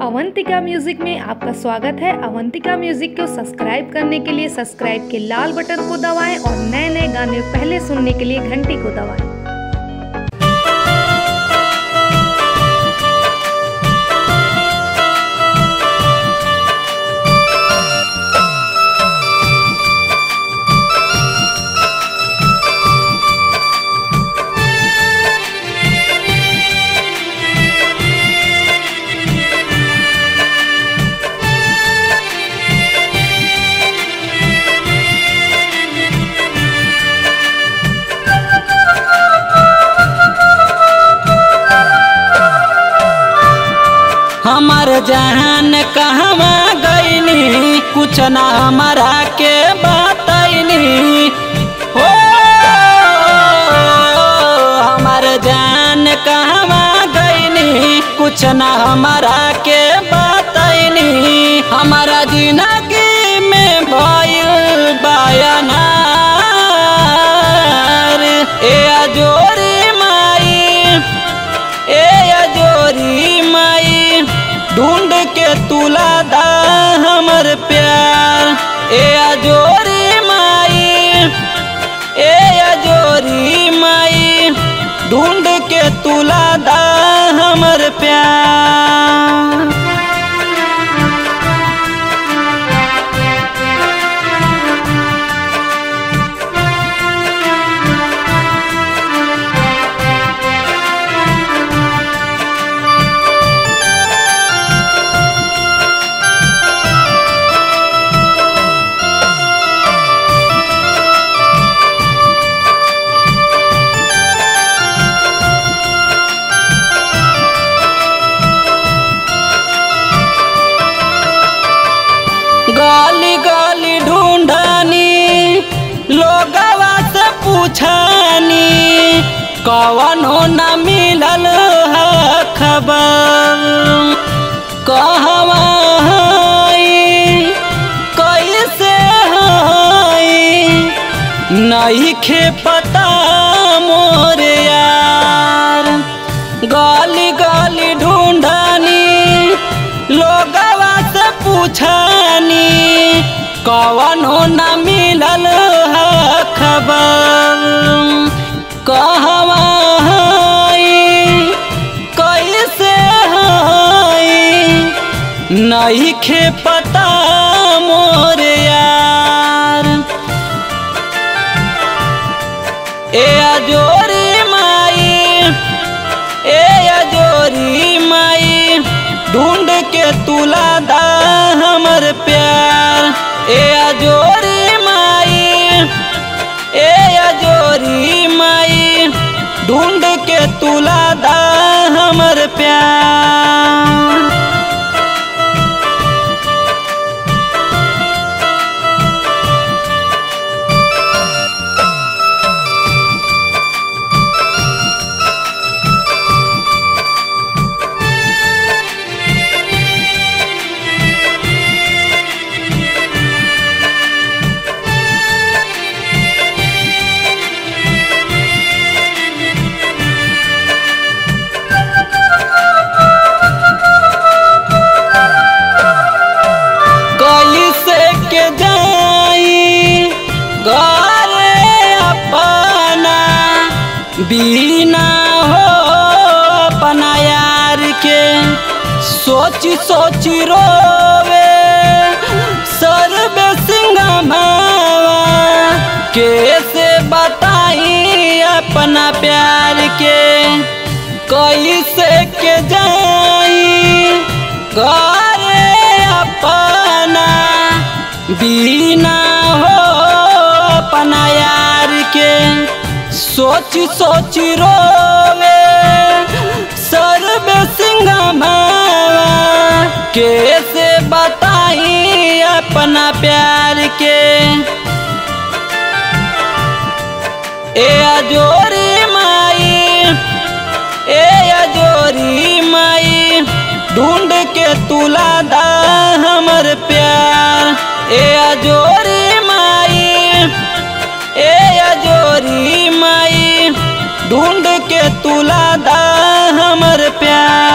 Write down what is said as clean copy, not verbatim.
Avantika music में आपका स्वागत है। अवंतिका म्यूजिक को सब्सक्राइब करने के लिए सब्सक्राइब के लाल बटन को दबाएं और नए नए गाने पहले सुनने के लिए घंटी को दबाएं। हमार जहान कहवा गईनी कुछ ना हमारा के बताईनी हो। हमार जान कहवा गईनी कुछ ना हमारा के बताईनी। हमारा जिंदगी में भइल बयानार ए अजोरी माई ए अजोरी माई ढूंढ के तुला दा हमर प्यार ए अजोरी माई ए अजोरी माई ढूंढ के तुला दा हमर प्यार। गाली गाली ढूंढनी लोगवा से पूछनी कवनो न मिलल है खबर। कहवा हई कैसे हई नहीं खे पता मोर यार। गाली गाली ढूंढनी लोगवा से पूछनी कवनो न मिलल है खबर। कहवा हई कैसे हई नहीं खे पता मोर यार। ए अजोरी माई ए अजोरी माई ढूंढ के तुला दा हमर प्यार ए अजोरी माई ए अजोरी माई ढूंढ के तुला दा हमर प्यार। बीना हो अपना यार के सोची सोची रोवे सर्वे सिंघमावा कैसे बताई अपना प्यार के। कैसे के जाई घरे अपना बीना हो अपना यार के सोची सोची रोवे सर्वे सिंघमावा कैसे बताई अपना प्यार के। ए अजोरी माई ए अजोरी माई ढूंढ के तुला दा हमर प्यार ए अजोरी माई ए अजोरी माई ढूंढ के तुला दा हमर प्यार।